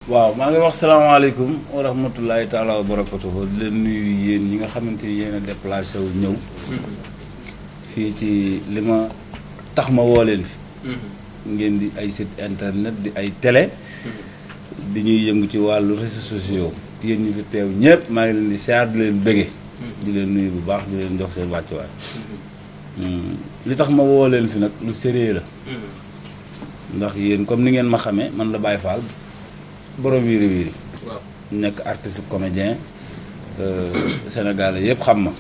waaw maa ngi wax salaamaaleykum wa rahmatulahi taala wa barakatuhu di leen nuyu yéen ñi nga xamante ni yéen a déplacé wu ñëw fii ci li ma tax ma woo leen fi ngeen di ay site internet di ay télé di ñuy yëngu ci wàllu réseaux sociaux yéen ñi fi teew ñëpp maa ngi leen di siyaar di leen bëgge di leen nuyu bu baax di leen jox seen wàccuwaay li tax ma woo leen fi nag lu sérieux la ndax yéen comme ni ngeen ma xamee man la Baye Fall borom wiiri wiiri nekk artiste comédien sénégalais yëpp xam ma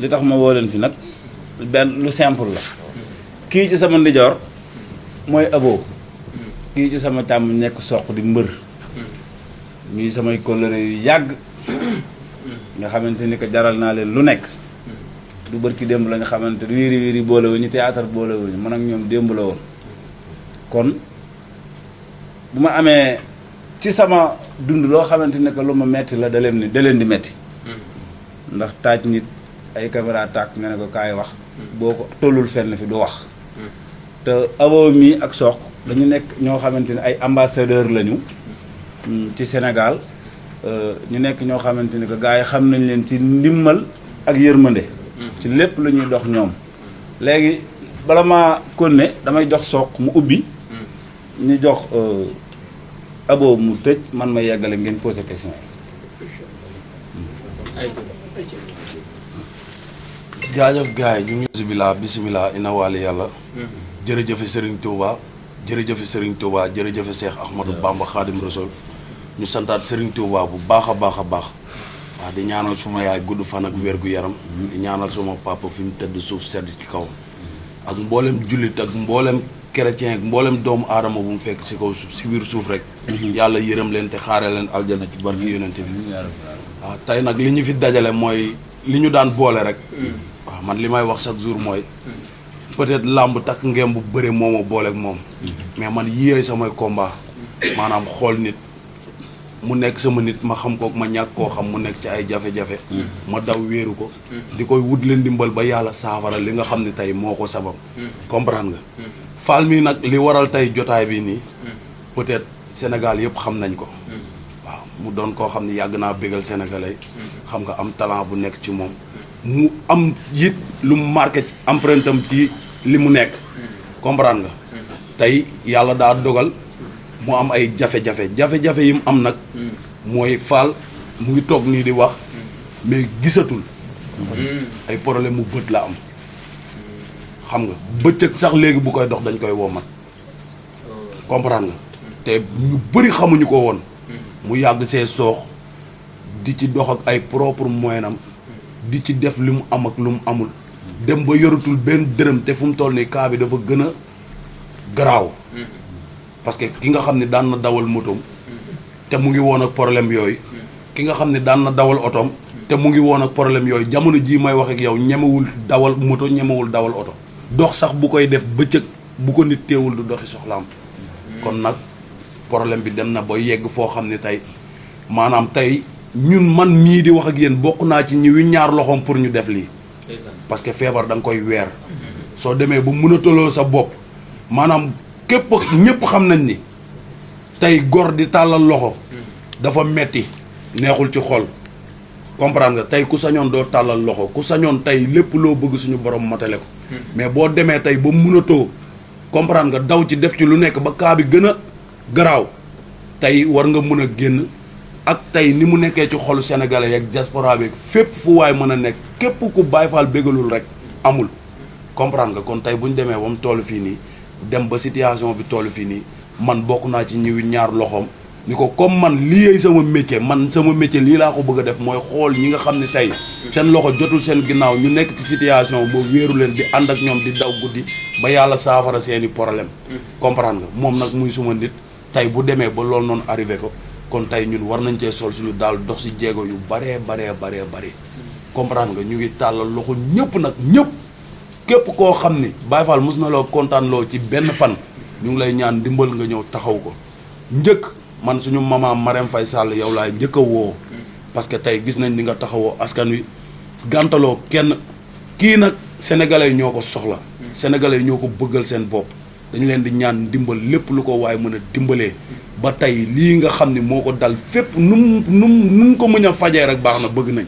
li tax ma woo leen fi nag benn lu simple la kii ci sama ndijoor mooy Abo kii ci sama càmm nekk soq di mbër ñuy samay kóllëre yu yàgg nga xamante ni ko jaral naa leen lu nekk du bërki démb la nga xamante wiiri wiiri boole wu ñu théâtre boole wu ñu man ak ñoom démb la woon kon bu ma amee ci sama dund loo xamante ne que lu ma metti la da leen di metti ndax taaj nit ay caméra tàkk nga ne ko kaay wax boo ko tollul fenn fi du wax te Abo mi ak Sokh dañu nekk ñoo xamante ne ay ambassadeur lañu ci Sénégal ñu nekk ñoo xamante ni que gars yi xam nañ leen ci ndimmal ak yërmande ci lépp lu ñuy dox ñoom léegi bala maa konne damay jox Sokh mu ubbi ñu jox Abo mu tëj man ma yeggale ngeen posé question yi. jaajëf gars yi ñu ngi bisimilah ina waali yàlla jërëjëfe Serigne Touba jërëjëfe Serigne Touba jërëjëfe Cheikh Ahmadou Bamba Khadim Rassoul ñu santaat Serigne Touba bu baax a baax a baax waaw di ñaanal suma yaay gudd fan ak wér gu yaram di ñaanal suma papa fi mu tëdd suuf sedd ci kawam ak mboolem jullit ak mboolem chrétien ak mboolem doomu aadama bu mu fekk si kaw suuf si biir suuf rek yàlla yërëm leen te xaare leen aljana ci barki yonente bi waaw tey nag li ñu fi dajale mooy li ñu daan boole rek waaw man li may wax chaque jour mooy peut-être làmb takk ngem bu bëre moo ma booleeg moom mais man yéey samay combat maanaam xool nit mu nekk sama nit ma xam ko ma ñàkk koo xam mu nekk ci ay jafe-jafe ma daw wéeru ko di koy wut leen dimbal ba yàlla saafara li nga xam ne tey moo ko sabab comprendre nga Fall mi nag li waral tey jotaay bi nii peut-être Sénégal yëpp xam nañ ko waaw mu doon koo xam ne yàgg naa bégal sénégalais xam nga am talent bu nekk ci moom mu am it lu mu marqué ci empreinte am ci li mu nekk comprendre nga tey yàlla daa dogal mu am ay jafe-jafe yi mu am nag mooy Fall mu ngi toog nii di wax mais gisatul ay problème mu bët la am xam nga bëccëg sax léegi bu koy dox dañ koy womat comprendre nga te ñu bëri xamuñu ko woon mu yàgg see soox di ci dox ak ay propre moyenam di ci def li mu am ak lu mu amul dem ba yoratul benn dërëm te fu mu toll nii cas bi dafa gën a garaaw parce que ki nga xam ne daan na dawal motom te mu ngi woon ak problème yooyu ki nga xam ne daan na dawal otoom te mu ngi woon ak problème yooyu jamono jii may wax ak yow ñemewul dawal moto ñemewul dawal oto dox sax bu koy def bëccëg bu ko nit teewul du doxi soxlaam kon nag problème bi dem na ba yegg foo xam ne tey maanaam tey ñun man mii di wax ak yéen bokk naa ci ñi wi ñaar loxoom pour ñu def lii parce que feebar da nga koy weer soo demee ba mënataloo sa bopp maanaam képp ñëpp xam nañ ni tey gor di tàllal loxo dafa metti neexul ci xol comprendre nga tey ku sañoon doo tàllal loxo ku sañoon tey lépp loo bëgg suñu borom matale ko mais boo demee tey ba mënatoo comprendre nga daw ci def ci lu nekk ba kaa bi gën a garaaw tey war nga mën a génn ak tey ni mu nekkee ci xolu sénégalais yeeg diaspora bi fépp fu waay mën a nekk képp ku Baye Fall bégalul rek amul comprendre nga kon tey bu ñu demee ba mu toll fii nii dem ba situation bi toll fii nii man bokk naa ci ñëwi ñaar loxoom ni ko comme man lii sama métier lii laa ko bëgg a def mooy xool ñi nga xam ne tey seen loxo jotul seen ginnaaw ñu nekk ci situation boo wéeru leen di ànd ak ñoom di daw guddi ba yàlla saafara seeni problème comprendre nga moom nag muy suma nit tey bu demee ba loolu noonu arrivé ko kon tey ñun war nañ cee sol suñu daal dox si jéego yu baree comprendre nga ñu ngi tàllal loxo ñëpp nag ñëpp képp koo xam ni Baye Fall mos na loo kontaan loo ci benn fan ñu ngi lay ñaan dimbal nga ñëw taxaw ko njëkk man suñu maman Marème Faye Sall yow laay njëkk a woo parce que tey gis nañ ni nga taxawoo askan wi gàntaloo kenn kii nag sénégalais yi ñoo ko soxla sénégalais yi ñoo ko bëggal seen bopp dañu leen di ñaan dimbal lépp lu ko waaye mën a dimbalee ba tey lii nga xam ni moo ko dal fépp nu ko mën a fajee rek baax na bëgg nañ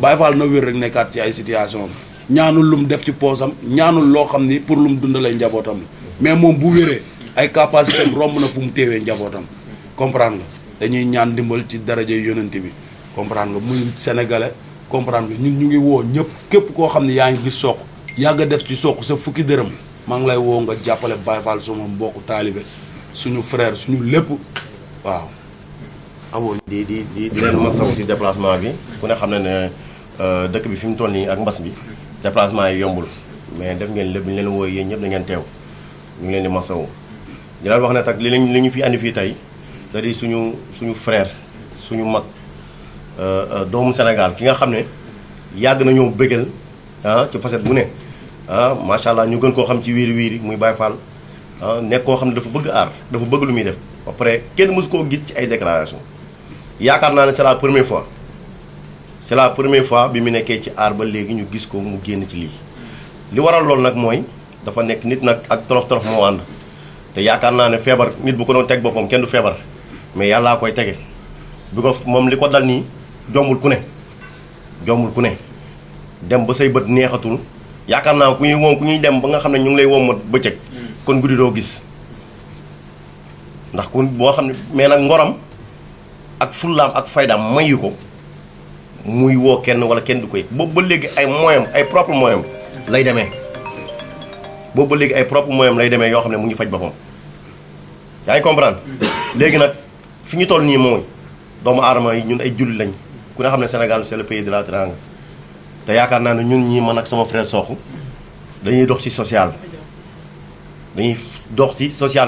Baye Fall na wér rek nekkaat ci ay situation ñaanul lum def ci poosam ñaanul loo xam ni pour lum dundalee njabootam la mais moom bu wéree ay capacité romb na fu mu téewee njabootam comprendre nga dañuy ñaan dimbal ci daraja yonent bi comprendre nga muy sénégalais comprendre nga ñun ñu ngi woo ñëpp képp koo xam ne yaa ngi gis Sokh yàgg a def ci Sokh sa fukki dërëm maa ngi lay woo nga jàppale Baye Fall suma mbokku taalibe suñu frère suñu lépp waaw. Abo di leen masawu ci déplacement bi ku ne xam ne ne dëkk bi fi mu toll nii ak mbas bi déplacement yi yombul mais def ngeen lépp ñu leen wooy yéen ñëpp da ngeen teew ñu ngi leen di masawu di leen wax ne tak li ñu fi andi fii tey da di suñu frère suñu mag doomu Sénégal ki nga xam ne yàgg nañoo bëggal ci facette bu ne macha allah ñu gën koo xam ci wiiri muy Baye Fall nekk koo xam ne dafa bëgg aar dafa bëgg lu muy def ba pare kenn mësu koo gis ci ay déclaration yaakaar naa ne c'est la première fois bi mu nekkee ci aar ba léegi ñu gis ko mu génn ci lii li waral loolu nag mooy dafa nekk nit nag ak tolof moo ànd te yaakaar naa ne feebar nit bu ko doon teg boppam kenn du feebar mais yàllaa koy tege bi ko moom li ko dal nii jombul ku ne dem ba say bët neexatul yaakaar naa ku ñuy dem ba nga xam ne ñu ngi lay wommat bëccëg kon guddi doo gis ndax ku boo xam ne mais nag ngoram ak fullaam ak faydaam mayu ko muy woo kenn wala kenn du koy boobu ba léegi ay moyens ay propre moyens lay demee yoo xam ne mu ngi faj boppam yaa ngi comprendre léegi nag fi ñu toll nii mooy doomu aadama yi ñun ay julli lañ ku ne xam ne Sénégal c'est le pays de la teranga te yaakaar naa ne ñun ñii man ak sama frère Sokh dañuy dox ci social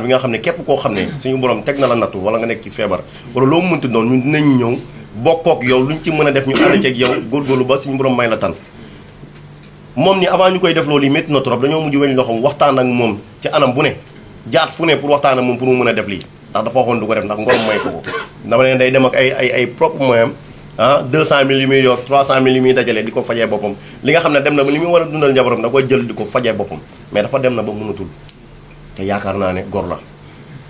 bi nga xam ne képp koo xam ne suñu borom teg na la nattu wala nga nekk ci feebar wala loo mënti doon ñun dinañ ñëw bokkook yow luñ ci mën a def ñu ànd ceeg yow góorgóorlu ba suñu borom may la tan moom ni avant ñu koy def loolu yi métti na trop dañoo mujj weñ loxoom waxtaan ak moom ci anam bu ne jaat fu ne pour waxtaan ak moom pour mu mën a def lii ndax dafa waxoon du ko def ndax ngorom may ko dama leen day dem ak ay propre moyen 200 000 yu muy yor 300 000 yu muy dajale di ko fajee boppam li nga xam ne dem na ba li muy war a dundal njabootam da koy jël di ko fajee boppam mais dafa dem na ba mënatul te yaakaar naa ne gor la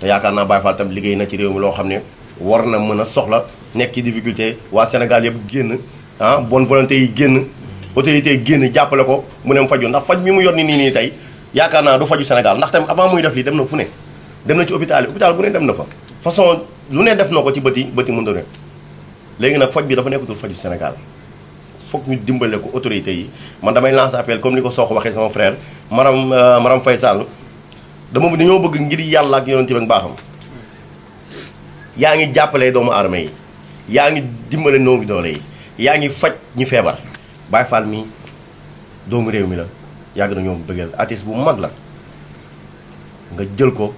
te yaakaar naa Baye Fall tam liggéey na ci réew mi loo xam ne war na mën a soxla nekk ci difficulté waa Sénégal yëpp génn bonne volonté yi génn autorité yi génn jàppale ko mu ne mu faju ndax faj mi mu yor nii tey yaakaar naa du faju Sénégal ndax tamit avant muy def lii dem na fu ne dem na ci hôpital bu ne dem na fa façon lu ne def na ko ci bëti mënta ne léegi nag faj bi dafa nekkatul faju Sénégal foog ñu dimbale ko autorité yi man damay lancer appel comme ni ko Sokh waxee sama frère Maram Faye Sall dañoo bëgg ngir yàlla ak yonent bi ak baaxam yaa ngi jàppale doomu aadama yi yaa ngi dimbale noomu doole yi yaa ngi faj ñu feebar Baye Fall mi doomu réew mi la yàgg na ñoom bëggal artiste bu mag la nga jël ko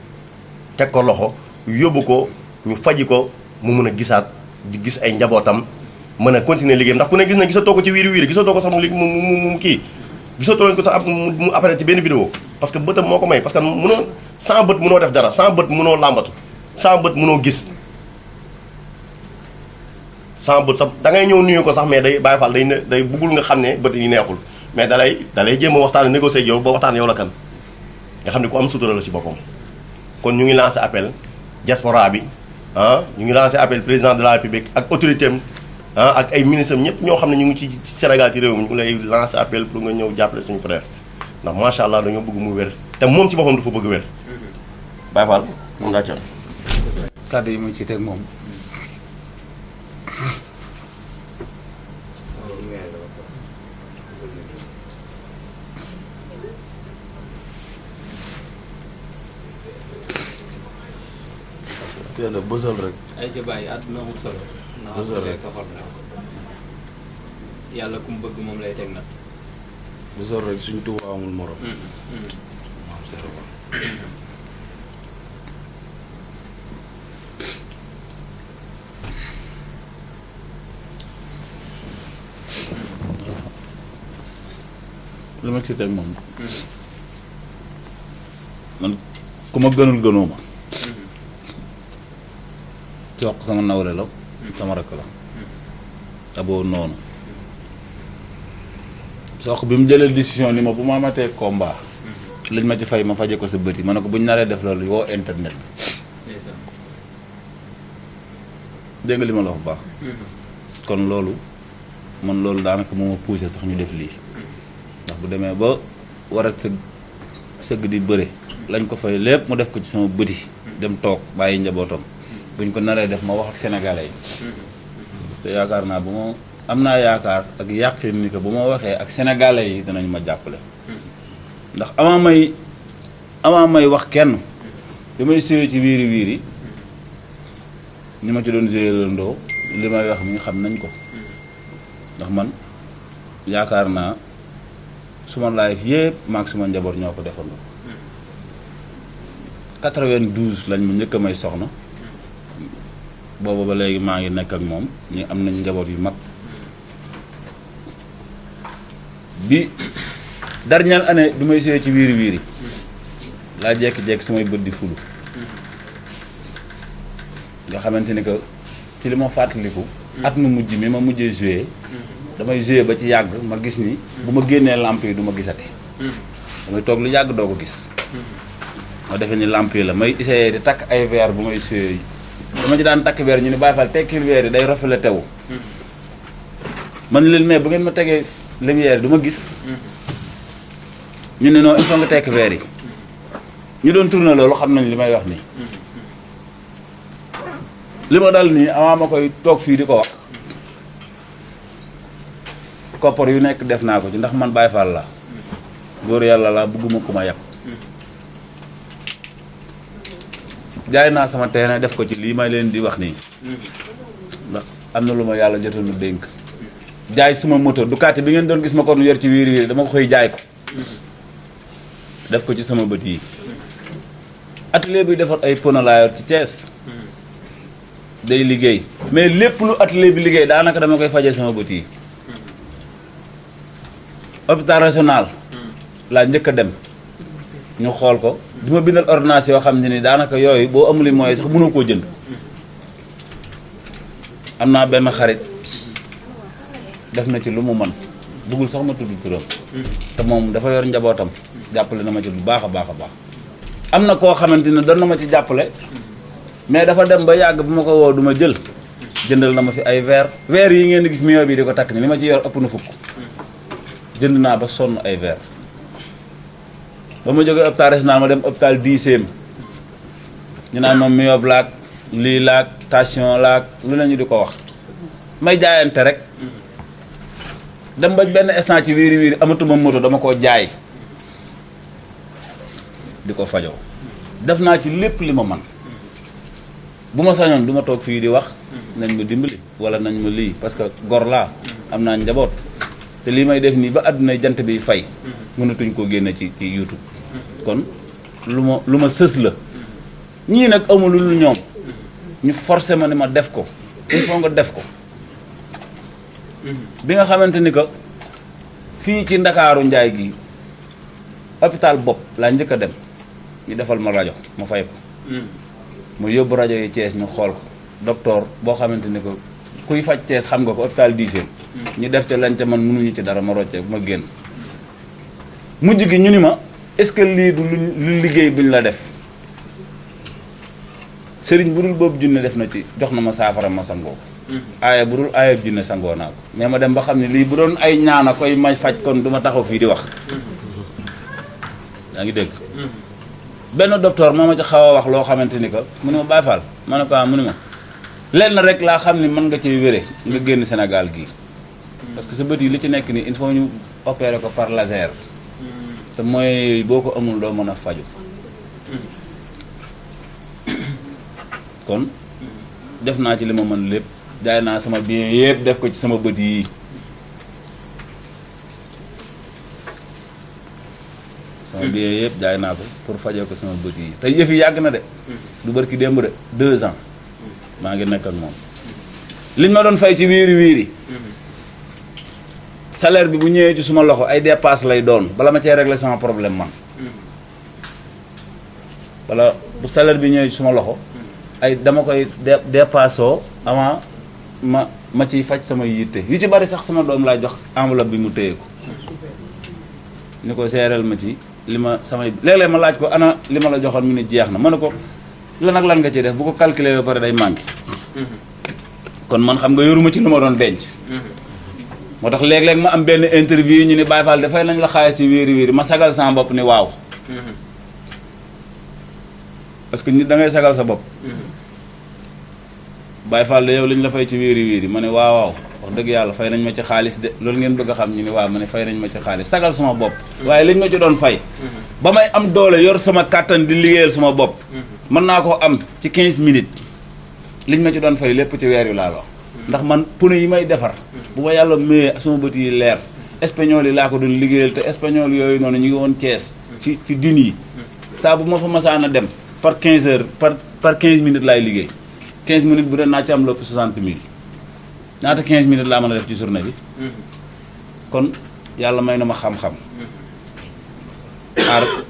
teg ko loxo yóbbu ko ñu faji ko mu mën a gisaat di gis ay njabootam mën a continuer liggéeyam ndax ku ne gis na gisatoo ko ci wiiri gisatoo ko sax mu kii gisatoo ko sax mu apparaître ci benn vidéo parce que bëtam moo ko may parce que mënoo sans bët mënoo def dara sans bët mënoo làmbatu sans bët mënoo gis sans bët sax da ngay ñëw nuyu ko sax mais day Baye Fall day buggul nga xam ne bët yi neexul mais dalay jéem a waxtaan négocier yow ba waxtaan yow la kan nga xam ne ku am sutura la ci boppam kon ñu ngi lancé appel diaspora bi ñu ngi lancé appel président de la République ak autorité am ak ay ministres ñëpp ñoo xam ne ñu ngi ci Sénégal ci réew mi ñu ngi lay lancé appel pour nga ñëw jàppale suñu frère ndax macha allah dañoo bëgg mu wér te moom ci boppam dafa bëgg wér Baye Fall mun ngaa ca kàddu yi mu ci teg moom kenn bësal rek. ay ca bàyyi àdduna amul solo. bësal rek soxor na yàlla ku mu bëgg moom lay teg nag. bësal rek suñ Tuubaa amul morom. maam Serapha. lu ma ci teg moom man ku ma gënul gënoo ma Sokh sama nawle la sama rakk la Abo noonu Sokh bi mu jëlee décision ni ma bu ma amatee combat liñ ma ci fay ma faje ko sa bët yi ma ne ko bu ñu naree def loolu woo internet dégg nga li ma la wax bu baax. kon loolu man loolu daanaka moo ma poussé sax ñu def lii ndax bu demee ba war a sëgg di bëre lañ ko fay lépp mu def ko ci sama bëti dem toog bàyyi njabootam buñ ko naree def ma wax ak sénégalais yi te yaakaar naa bu ma am naa yaakaar ak yàqin ni que bu ma waxee ak sénégalais yi dinañ ma jàppale ndax avant may wax kenn li may séyee ci wiiri wiiri ñi ma ci doon séyee landoo li may wax mi xam nañ ko ndax man yaakaar naa suma life yëpp maag suma njaboot ñoo ko defandoo 92 lañ ma njëkk a may soxna booba ba léegi maa ngi nekk ak moom ñu am nañ njaboot yu mag bi dernière année bi may séyee ci wiiri wiiri laa jekki-jekki samay bët di fulu nga xamante ni que ci li ma fàttaliku at mu mujj mi ma mujjee joué damay joué ba ci yàgg ma gis ni bu ma génnee lamp yi du ma gisati damay toog lu yàgg doo ko gis ma defee ni lamp yi la may essayé di takk ay verre bu may joué dama ci daan takk verre ñu ni Baye Fall tekkil verre yi day reflété tewu man leen mais bu ngeen ma tegee lumière yi du ma gis ñu ne non il faut nga tekk verre yi ñu doon tourné loolu xam nañ li may wax nii li ma dal nii avant ma koy toog fii di ko wax koppar yu nekk def naa ko ci ndax man Baye Fall la góor yàlla la bëgguma ku ma yàpp jaay naa sama terrain def ko ci lii may leen di wax nii ndax am na lu ma yàlla jotoon dénk jaay suma moto Ducati bi ngeen doon gis ma ko yor ci wiiri wiiri dama ko xëy jaay ko def ko ci sama bët yi atelier bi defar ay pono laa yor ci Thiès day liggéey mais lépp lu atelier bi liggéey daanaka dama koy fajee sama bët yi hôpital régional laa njëkk a dem ñu xool ko di ma bindal ordonnance yoo xam ne ni daanaka yooyu boo amuli mooy sax mënoo koo jënd am naa benn xarit def na ci lu mu man bëggul sax ma tudd turam te moom dafa yor njabootam jàppale na ma ci bu baax a baax a baax am na koo xamante ne doon na ma ci jàppale mais dafa dem ba yàgg bu ma ko woo du ma jël jëndal na ma fi ay verre yi ngeen di gis million bi di ko takk ni li ma ci yor ëpp na fukk jënd naa ba sonn ay verre ba ma jógee hôpital régional ma dem hôpital 10e ñu naan ma myope laak lii laak tension laak lu nañu di ko wax may jaayante rek dem ba benn instant ci wiiri wiiri amatuma moto dama koo jaay di ko fajoo def naa ci lépp li ma man bu ma sañoon du ma toog fii di wax nañ ma dimbali wala nañ ma lii parce que gor laa am naa njaboot te lii may def nii ba àdduna jant bi fay mënatuñ koo génne ci YouTube kon lu ma sës la ñii nag amul lu ñoom ñu forcé ma ni ma def ko il faut nga def ko bi nga xamante ni que fii ci Ndakaaru Njaay gi hôpital bopp laa njëkk a dem ñu defal ma rajo ma fay ko mu yóbbu rajo yi Thiès ñu xool ko docteur boo xamante ni que kuy faj Thiès xam nga ko hôpital 10e ñu def te lañ te man mënuñu ci dara ma rocce ma génn mujj gi ñu ni ma est-ce que lii du lu liggéey buñ la def sëriñ bu dul boobu junne def na ci jox na ma saafara ma sangoo ko aaya bu dul aaya junne sangoo naa ko mais ma dem ba xam ne lii bu doon ay ñaana koy may faj kon du ma taxaw fii di wax yaa ngi dégg benn docteur moo ma ci xaw a wax loo xamante ni que mu ne ma Baye Fall ma ne ko mu ne ma lenn rek laa xam ni mën nga cee wére nga génn Sénégal gii parce que sa bët yi li ci nekk nii il faut ñu opérer ko par laser te mooy boo ko amul doo mën a faju kon def naa ci li ma mën lépp jaay naa sama bien yëpp def ko ci sama bët yi sama bien yëpp jaay naa ko pour fajee ko sama bët yi te yëf yi yàgg na de du barki démb de 2 ans maa ngi nekk ak moom liñ ma doon fay ci wiiri wiiri salaire bi bu ñëwee ci suma loxo ay dépasse lay doon bala ma cee régler sama problème man wala bu salaire bi ñëwee ci suma loxo ay dama koy dépassoo avant ma ciy faj sama yitte yu ci bari sax sama doom laay jox enveloppe bi mu téye ko ni ko seereel ma ci li ma samay léeg-léeg ma laaj ko ana li ma la joxoon mu ne jeex na ma ne ko lan ak lan nga ci def bu ko calculer ba pare day manqué kon man xam nga yoruma ci lu ma doon denc moo tax léeg-léeg ma am benn interview ñu ni Baye Fall dafay nañ la xaalis ci wéeri wéeri ma sagal sama bopp ni waaw parce que nit da ngay sagal sa bopp Baye Fall de yow lañ la fay ci wéeri wéeri ma ne waaw waaw wax dëgg yàlla fay nañ ma ci xaalis de loolu ngeen bëgg a xam ñu ni waaw ma ne fay nañ ma ci xaalis sagal sama bopp waaye lañ ma ci doon fay ba may am doole yor sama kàttan di liggéeyal sama bopp mën naa koo am ci 15 minutes liñ ma ci doon fay lépp ci weer yu laa wax ndax man pneu yi may defar bu ma yàlla mayee sama bët yi leer espagnol yi laa ko doon liggéeyal te espagnol yooyu noonu ñu ngi woon Thiès ci din yi saa bu ma fa masaan a dem par 15 heures par 15 minutes laay liggéey 15 minutes bu dee naa ci am lépp 60 000 ñaata 15 minutes laa mën a def ci journée bi kon yàlla may na ma xam-xam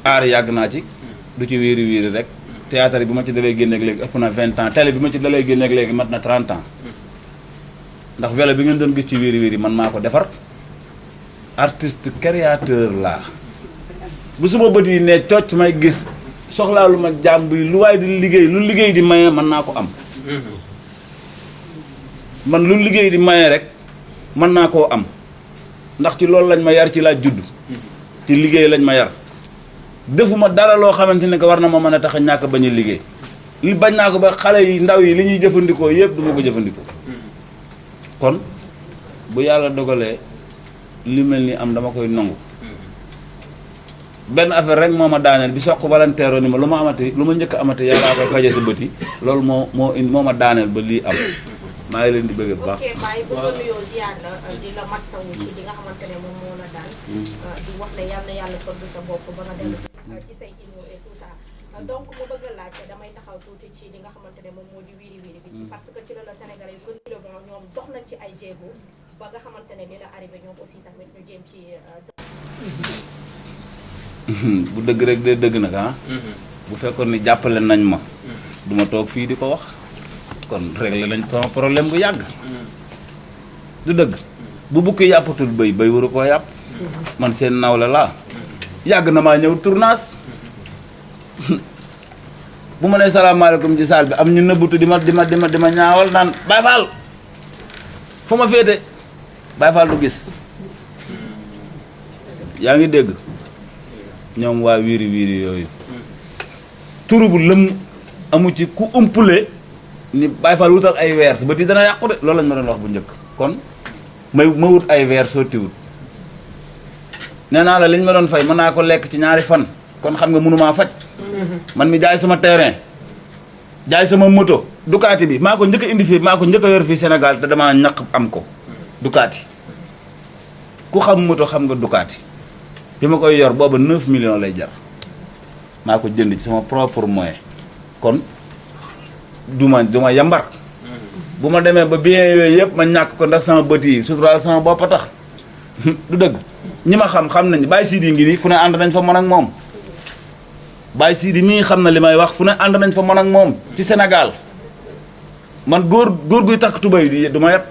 aar yàgg naa ci du ci wéeri wéeri rek théâtre bi ma ci dalee génneeg léegi ëpp na 20 ans télé bi ma ci dalee génneeg léegi mat na 30 ans ndax vélo bi ngeen doon gis ci wéeri wéeri man maa ko defar artiste créateur laa bu suma bët yi ne cocc may gis soxlaa lu ma jàmm bi lu waaye di liggéey lu liggéey di maye mën naa ko am man lu liggéey di maye rek mën naa koo am ndax ci loolu lañ ma yar ci laa judd ci liggéey lañ ma yar defuma dara loo xamante ne que war na ma mën a tax a ñàkk bañ a liggéey li bañ naa ko ba xale yi ndaw yi li ñuy jëfandikoo yëpp du ma ko jëfandikoo kon bu yàlla dogalee li mel ni am dama koy nangu benn affaire rek moo ma daaneel bi soq balanteeroo ni ma lu ma amati lu ma njëkk amati yàllaa koy faje sa bët yi loolu moo ma daaneel ba lii am maa ngi leen di bëgg bu baax. ok Baye bëggoon nuyoo ziar la di la masawu ci li nga xamante ne moom moo la daal di wax ne yàlla fëgg sa bopp ba nga dellu ci say imo et tout ça donc mu bëgg a laajte damay taxaw tuuti ci li nga xamante ne moom moo di wiiri wiiri bi ci parce que ci la Sénégalais yu gën devant ñoom dox nañ ci ay jéego ba nga xamante ne li la arrivé ñoom aussi tamit ñu jéem ci bu dëgg rek de dëgg nag ah bu fekkoon ni jàppale nañ ma duma toog fii di ko wax kon réglé nañ sama problème bu yàgg du dëgg bu bukki yàppatul bëy waru koo yàpp man seen nawle laa yàgg na maa ñëw tournage bu ma nee salaamaaleykum ci saal bi am ñu nëbbutu di ma ñaawal naan Baye Fall fu ma féete Baye Fall du gis yaa ngi dégg ñoom waa wiiri wiiri yooyu turu bu lëm amu ci ku umpule ni Baye Fall wutal ay weer ba ti dana yàqu de loolu lañ ma doon wax bu njëkk kon ma wut ay weer sottiwut nee naa la liñ ma doon fay mën naa ko lekk ci ñaari fan kon xam nga mënumaa faj man mi jaay sama terrain jaay sama moto Ducati bi maa ko njëkk a indi fii maa ko njëkk a yor fii Sénégal te damaa ñaq am ko Ducati ku xam moto xam nga Ducati bi ma koy yor booba 9 millions lay jar maa ko jënd ci sama propre moyen kon du ma yambar bu ma demee ba bien yooyu yëpp ma ñàkk ko ndax sama bët yi suturaal sama bopp a tax du dëgg ñi ma xam nañ Baye Sidi ngi nii fu ne ànd nañ fa mën ak moom Baye Sidi mii xam na li may wax fu ne ànd nañ fa mën ak moom ci Sénégal man góor guy takk tubay di du ma yeb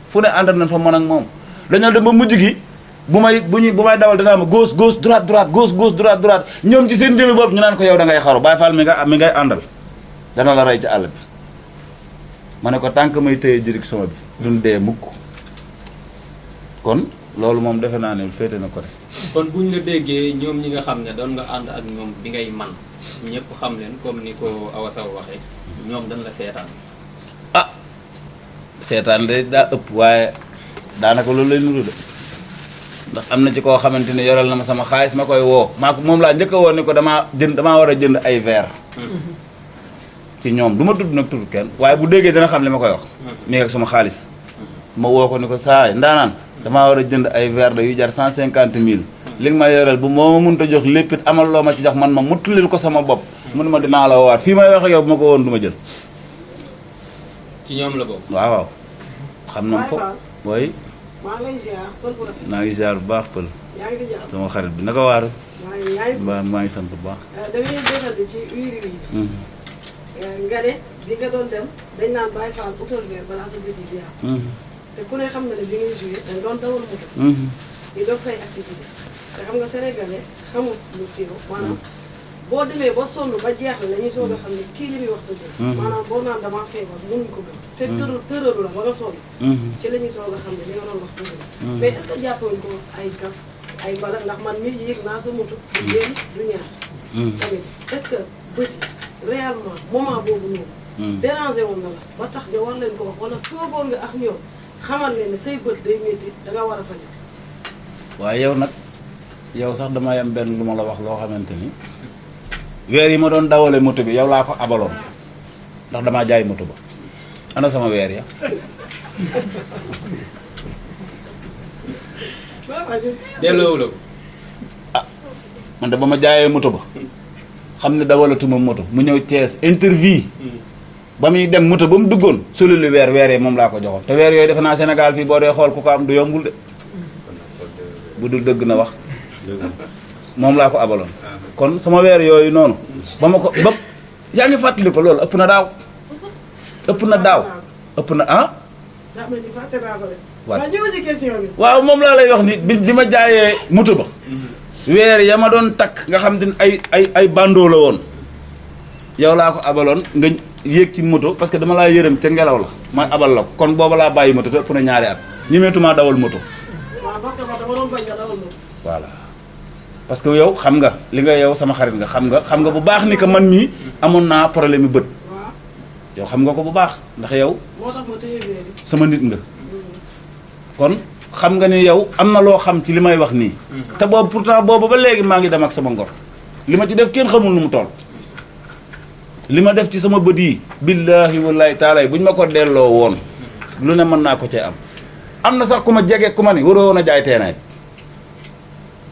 fu ne ànd nañ fa mën ak moom dañoo dem ba mujj gi bu may dawal danaa ma gauche droite gauche droite ñoom ci seen jëmi bopp ñu naan ko yow da ngay xaru Baye Fall mi ngay àndal dana la rey ci àll bi ma ne ko tànk may téye direction bi duñ dee mukk kon loolu moom defe naa ne féete na ko de kon buñ la déggee ñoom ñi nga xam ne doon nga ànd ak ñoom bi ngay man ñëpp xam leen comme ni ko Awa Sow waxee ñoom dañ la seetaan ah seetaan de daa ëpp waaye daanaka loolu lay nuru de ndax am na ci koo xamante ne yoral na ma sama xaalis ma koy woo moom laa njëkk a woo ni ko damaa war a jënd ay verre ci ñoom du ma tudd nag tudd kenn waaye bu déggee dina xam li ma koy wax mi ak sama xaalis ma woo ko ni ko saay ndaanaan damaa war a jënd ay verre yu jar 150 000 li nga ma yoral bu moo ma mënta jox léppit amal loo ma ci jox man ma muttulil ko sama bopp mu ne ma dinaa la woowaat fii may wax ak yow bu ma ko woon du ma jël ci ñoom la boobu waaw xam na ko booy maa ngi lay ziar pël bu rafet. naa ngi ziar bu baax pël yaa ngi si jàmm. sama xarit bi naka waaru maa maa ngi sant bu baax damay desandi ci wiiri wiiri. nga ne bi nga doon dem dañ naan Baye Fall utal weer balaa sa bët yi di yàqu. te ku ne xam na ne bi ngay joué dañ doon dawal moto. di doog say activité te xam nga sénégalais xamul lu teew maanaam boo demee ba sonn ba jeexle la ñuy soog a xam ne kii li muy wax dëgg maanaam boo naan damaa feebar mënuñ ko gëm fekk tërëru la ba nga sonn ci la ñuy soog a xam ne li nga doon wax dëgg mais est-ce que jàppoon ko ay kaf ay bala ndax man mi yéeg naa sa moto du génn du ñaar tamit est-ce que bët yi réellement moment boobu noonu dérangé woon na la ba tax nga war leen ko wax wala toogoon nga ak ñoom xamal leen ne say bët day métti danga war a faju waaye yow nag yow sax damay am benn lu ma la wax loo xamante ni weer yi ma doon dawale moto bi yow laa ko abaloon ndax damaa jaay moto ba ana sama weer ya delloowu la ko. man de ba ma jaayee moto ba xam ne dawalatuma moto mu ñëw Thiès interview ba muy dem moto ba mu duggoon solu lu weer yi moom laa ko joxoon te weer yooyu defe naa Sénégal fii boo dee xool ku ko am du yombul de bu dul dëgg na wax moom laa ko abaloon kon sama weer yooyu noonu ba ma ko ba yaa ngi fàttali ko loolu ëpp na daaw ëpp na ah waaw moom laa lay wax ni bi ma jaayee moto ba weer ya ma doon takk nga xam ne ay bandoo la woon yow laa ko abaloon nga yéeg ci moto parce que dama laa yërëm ca ngelaw la ma abal la ko kon booba laa bàyyi moto te ëpp na ñaari at ñemeetuma dawal moto voilà parce que yow xam nga li nga yow sama xarit nga xam nga bu baax ni que man mii amoon naa problème yu bët yow xam nga ko bu baax ndax yow sama nit nga kon xam nga ni yow am na loo xam ci li may wax nii te boobu pourtant boobu ba léegi maa ngi dem ak sama ngor li ma ci def kenn xamul nu mu toll li ma def ci sama bët yi billaahi wallaahi taalaay bu ñu ma ko delloo woon lu ne mën naa ko cee am na sax ku ma jege ku ma ni waroo woon a jaay terrain bi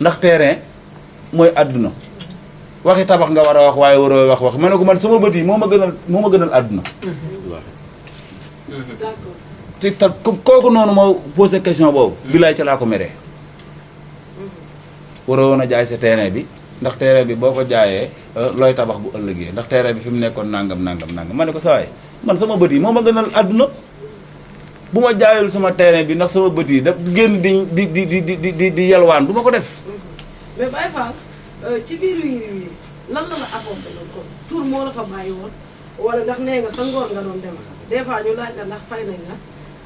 ndax terrain mooy àdduna waxi tabax nga war a wax waaye waroo wax ma ne ko man sama bët yi moo ma gënal àdduna te kooku noonu ma posé question boobu bilaay ca laa ko meree waroo woon a jaay sa terrain bi ndax terrain bi boo ko jaayee looy tabax bu ëllëgee ndax terrain bi fi mu nekkoon nangam ma ne ko sawaay man sama bët yi moo ma gënal àdduna bu ma jaayul sama terrain bi ndax sama bët yi da génn di yalwaan du ma ko def mais Baye Fall ci biir wiiri lan la apporté loolu kon tur moo la fa bàyyi woon wala ndax nee nga sa ngoon nga doon dem des fois ñu laaj la ndax fay nañ la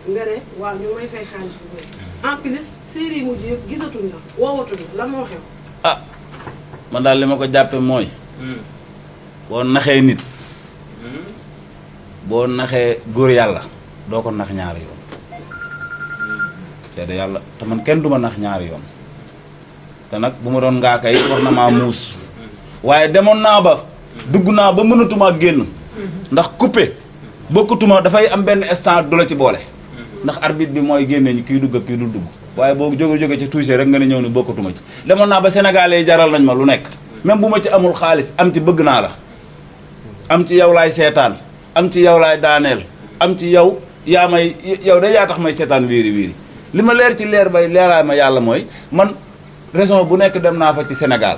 nga ne waaw ñu may fay xaalis bu bëri en plus série mujj yëpp gisatuñ la woowatuñ la lan moo xew man daal li ma ko jàppe mooy boo naxee nit boo naxee góor yàlla doo ko nax ñaari yoon seede yàlla te man kenn du ma nax ñaari yoon te nag bu ma doon ngaaka yi war na maa muus waaye demoon naa ba dugg naa ba mënatuma génn ndax coupé bokkutuma dafay am benn instant du la ci boole ndax arbitre bi mooy génne ñi kii dugg ak kii dul dugg waaye boo jóge ci touché rek nga ne ñëw ni bokkatuma ci demoon naa ba sénégalais yi jaral nañ ma lu nekk même bu ma ci amul xaalis am ci bëgg naa la am ci yow laay seetaan am ci yow laay daaneel am ci yow yaa may yow de yaa tax may seetaan wiiri li ma leer ci leer bay leeraay ma yàlla mooy man région bu nekk dem naa fa ci Sénégal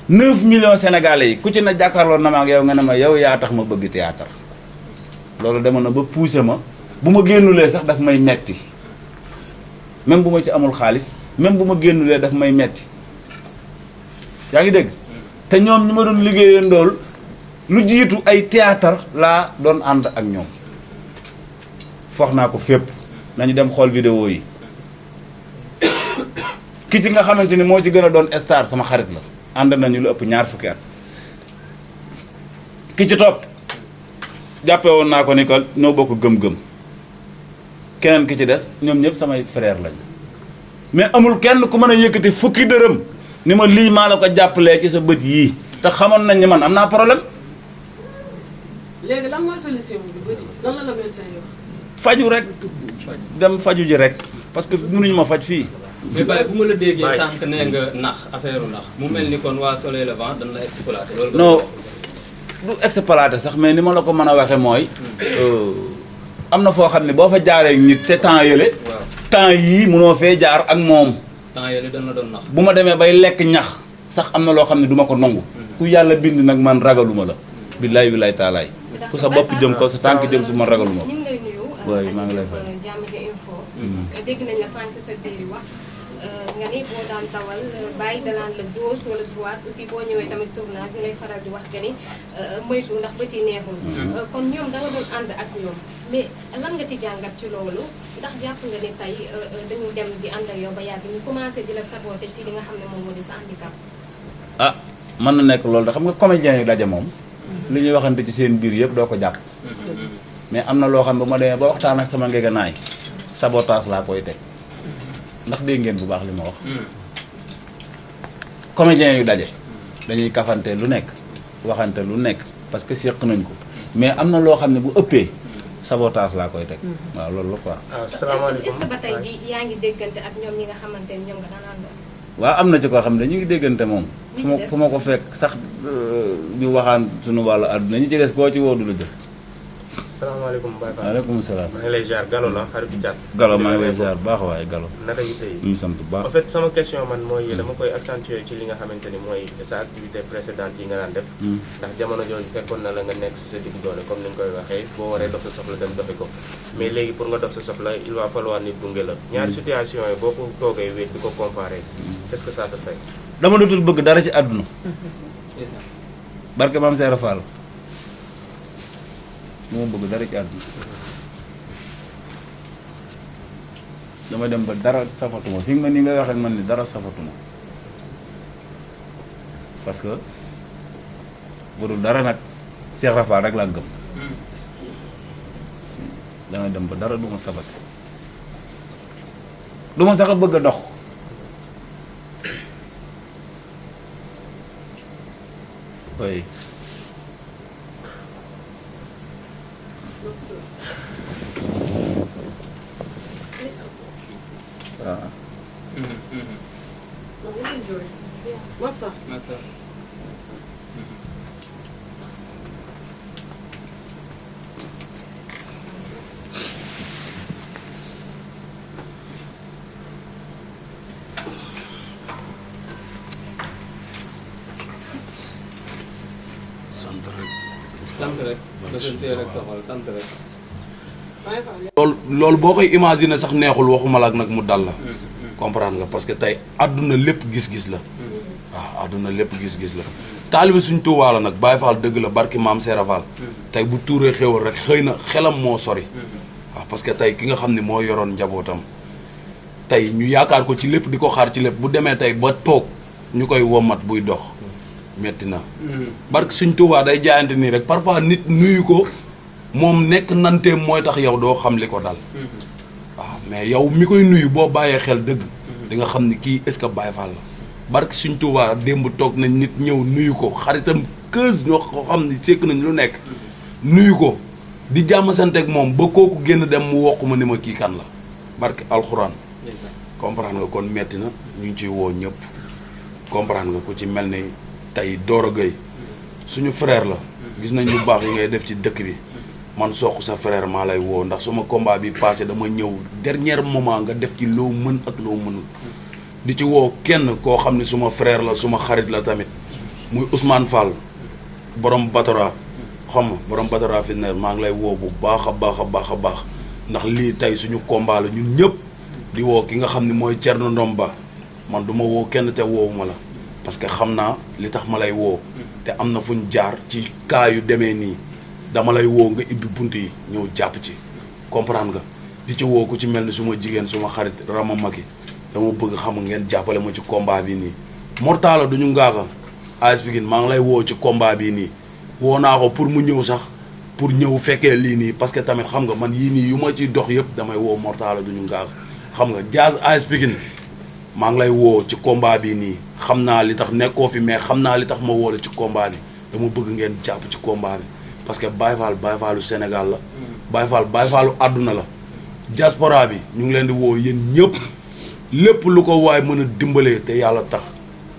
9 millions sénégalais yi ku ci na jàkkaarloo na ma ak yow nga ne ma yow yaa tax ma bëgg théâtre loolu demoon na ba poussé ma bu ma génnulee sax daf may metti même bu ma ci amul xaalis même bu ma génnulee daf may metti yaa ngi dégg te ñoom ñi ma doon liggéeyee ndool lu jiitu ay théâtre laa doon ànd ak ñoom foog naa ko fépp nañu dem xool vidéo yi ki ci nga xamante ni moo ci gën a doon star sama xarit la ànd nañu lu ëpp ñaar fukki at ki ci topp jàppe woon naa ko ni ko noo bokk gëm-gëm keneen ki ci des ñoom ñëpp samay frère lañu mais amul kenn ku mën a yëkkati fukki dërëm ni ma lii maa la ko jàppalee ci sa bët yii te xamoon nañ ni man am naa problème. léegi lan mooy solution bi bët yi lan la médecin yi wax. faju rek dem faju ji rek parce que mënuñu ma faj fii. mais Baye bu ma la déggee sànq nee nga nax affaire nax mu mel ni kon waa Soleil Levant dañ la exploité loolu. non du exploité sax mais ni ma la ko mën a waxee mooy am na foo xam ne boo fa jaaree nit te temps yële. temps yii mënoo fee jaar ak moom. temps yële dañ la doon nax. bu ma demee bay lekk ñax sax am na loo xam ne du ma ko nangu. ku yàlla bind nag man ragaluma la. billaay billaay taalaay. ku sa bopp jëm ko sa tànk jëm si man ragaluma. ñu ngi lay nuyu. waaye maa ngi lay fay. Jamm ji info. dégg nañ la sànq sa biir wax nga ni boo daan dawal bàyyi dalaan la gauche wala droite aussi boo ñëwee tamit tournage ñu lay faral di wax que ni moytu ndax bët yi neexul. kon ñoom da nga doon ànd ak ñoom mais lan nga ci jàngat ci loolu ndax jàpp nga ni tey dañu dem di ànd ak yow ba yàgg ñu commencé di la saboter ci li nga xam ne moom moo di sa handicap. ah mën na nekk loolu da xam nga comédien yu daje moom li ñuy waxante ci seen biir yëpp doo ko jàpp mais am na loo xam ne bu ma demee ba waxtaan ak sama ngeganaay sabotage laa koy teg ndax dégg ngeen bu baax li ma wax comédien yu daje dañuy kafante lu nekk waxante lu nekk parce que séq nañ ko mais am na loo xam ne bu ëppee sabotage laa koy teg waaw loolu la quoi. est-ce que ba tey ji yaa ngi déggante ak ñoom ñi nga xamante ne ñoom nga daan àndal. waaw am na ci koo xam ne ñu ngi déggante moom fu ma ko fekk sax ñu waxaan suñu wàllu àdduna ñi ci des koo ci woo du la jëf. salaamaaleykum Baye Fall. waaleykum salaam. maa ngi lay ziar Gallo la xaritu Thiat. Gallo maa ngi lay ziar baax waaye Gallo. naka yi tey. ñu sant bu baax. en fait sama question man mooy dama koy accentuer ci li nga xamante ni mooy sa activité précédente yi nga daan def. ndax jamono jooju fekkoon na la nga nekk si sa digg doole comme ni nga koy waxee boo waree dox sa soxla dem doxi ko mais léegi pour nga dox sa soxla il va falloir nit gunge la. ñaari situation yi boo ko toogee wéet di ko comparer qu'est-ce que ça te fait. dama dootul bëgg dara ci àdduna. barke maam Seera Fall. dama bëgg dara ci àdduna dama dem ba dara safatuma fi nga ma ni nga waxee man ni dara safatuma parce que bu dul dara nag Cheikh Rafa rek laa gëm dama dem ba dara du ma safat du ma sax a bëgg a dox oui. waaw. Massa. sant rek. sant rek. sant rek. loolu boo koy imaginer sax neexul waxuma la ak nag mu dal la. comprendre nga parce que tey àdduna lépp gis-gis la. waaw àdduna lépp gis-gis la. taalibe suñ Tuubaa la nag Baay Faal dëgg la barki maam Seera Faal. tey bu tuuree xéwal rek xëy na xelam moo sori. waaw parce que tey ki nga xam ne moo yoroon njabootam. tey ñu yaakaar ko ci lépp di ko xaar ci lépp bu demee tey ba toog ñu koy womat buy dox. metti na. barki suñ Tuubaa day jaayante nii rek parfois nit nuyu ko. moom nekk nanteem mooy tax yow doo xam li ko dal. waaw mais yow mi koy nuyu boo bàyyee xel dëgg. di nga xam ni kii est-ce que Baye Fall la. barke suñ Tuubaa démb toog nañ nit ñëw nuyu ko xaritam keus ñoo ko xam ni sekk nañ lu nekk. nuyu ko di jàmm sante ak moom ba kooku génn dem mu wokk ma ni ma kii kan la barke alxuraan. comprendre nga kon metti na ñu ngi ciy woo ñëpp. comprendre nga ku ci mel ni tey Doro Gueye suñu frère la. gis nañ lu baax yi ngay def ci dëkk bi. man Sokh sa frère maa lay woo ndax suma combat bi passé dama ñëw dernier moment nga def ci loo mën ak loo mënul di ci woo kenn koo xam ne suma frère la suma xarit la tamit muy Ousmane Fall borom Batora xam nga borom Batora fi ne maa ngi lay woo bu baax a baax a baax a baax ndax lii tey suñu combat la ñun ñëpp di woo ki nga xam ne mooy Thierno Ndomba man du ma woo kenn te woowuma la parce que xam naa li tax ma lay woo te am na fuñ jaar ci cas yu demee nii dama lay woo nga ibbi bunt yi ñëw jàpp ci comprendre nga di ci woo ku ci mel ni suma jigéen suma xarit Rama Maki dama bëgg xam ngeen jàppale ma ci combat bi nii Mortala duñu ngaaka AS Pikine maa ngi lay woo ci combat bi nii woo naa ko pour mu ñëw sax pour ñëw fekkee lii nii parce que tamit xam nga man yii nii yu ma ciy dox yëpp damay woo Mortala duñu ngaaka xam nga Jazz AS Pikine maa ngi lay woo ci combat bi nii xam naa li tax nekkoo fi mais xam naa li tax ma woo la ci combat bi dama bëgg ngeen jàpp ci combat bi parce que Baye Fallu Sénégal la. Baye Fallu àdduna la. diaspora bi ñu ngi leen di woo yéen ñëpp lépp lu ko waay mën a dimbalee te yàlla tax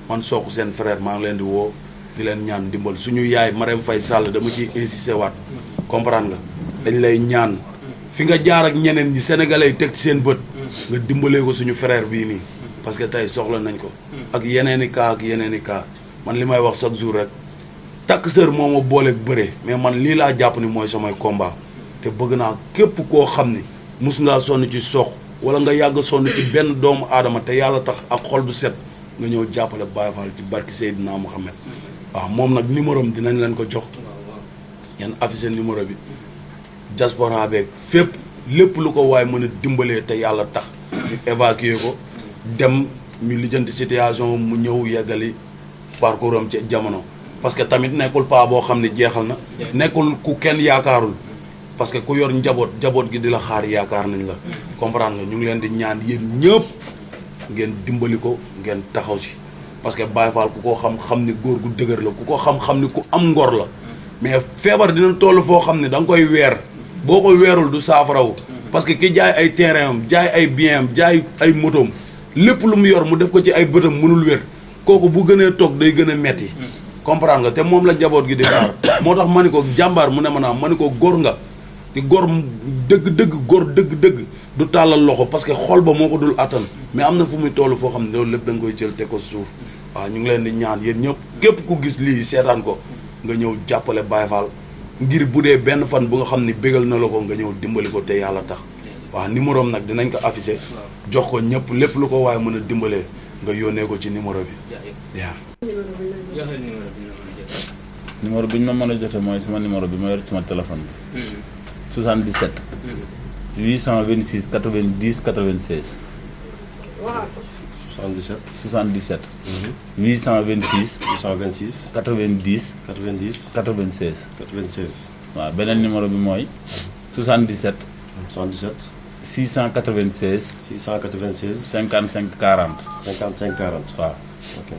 man Sokh seen frère maa ngi leen di woo di leen ñaan dimbal suñu yaay Marème Faye Sall dama ciy insisté waat comprendre nga dañ lay ñaan fi nga jaar ak ñeneen ñi sénégalais yi teg ci seen bët nga dimbalee ko suñu frère bii nii parce que tey soxla nañ ko ak yeneen i cas man li may wax chaque jour rek takk sër moo ma booleeg bëre mais man lii laa jàpp ni mooy samay combat te bëgg naa képp koo xam ni mus ngaa sonn ci Sokh wala nga yàgg sonn ci benn doomu aadama te yàlla tax ak xol bu set nga ñëw jàppale Baye Fall ci barki Seydina Mouhamed waaw moom nag numéro am dinañ leen ko jox ngeen affiché numéro bi diaspora beeg fépp lépp lu ko waay mën a dimbalee te yàlla tax ñu évacuer ko dem ñu lijjanti situation mu ñëw yeggali parcours am ci jamono parce que tamit nekkul paa boo xam ne jeexal na nekkul ku kenn yaakaarul parce que ku yor njaboot gi di la xaar yaakaar nañ la comprendre nga ñu ngi leen di ñaan yéen ñëpp ngeen dimbali ko ngeen taxaw si parce que Baye Fall ku ko xam ni góor gu dëgër la ku ko xam ni ku am ngor la mais feebar dina toll foo xam ne da nga koy weer boo ko weerul du saafarawu parce que ki jaay ay terrain am jaay ay bien am jaay ay motom lépp lu mu yor mu def ko ci ay bëtam mënul wér kooku bu gënee toog day gën a metti comprendre nga te moom la njaboot gi di xaar moo tax ma ni ko jàmbaar mu ne ma ni ko góor nga te góor dëgg du tàllal loxo parce que xol ba moo ko dul attan mais am na fu muy toll foo xam ne loolu lépp da nga koy jël te ko suuf waaw ñu ngi leen di ñaan yéen ñëpp képp ku gis lii seetaan ko nga ñëw jàppale Baye Fall ngir bu dee benn fan bu nga xam ni bégal na la ko nga ñëw dimbali ko te yàlla tax waaw numéro am nag dinañ ko affiché jox ko ñëpp lépp lu ko waaye mën a dimbalee nga yónnee ko ci numéro bi waaw. numéro bi ñu ma mën a jote mooy sama numéro bi ma yor sama téléphone bi 77 826 90 96 77 77 826 826 90 90 96 96 waaw beneen numéro bi mooy 77 77 696 696 55 40 55 40 waaw ok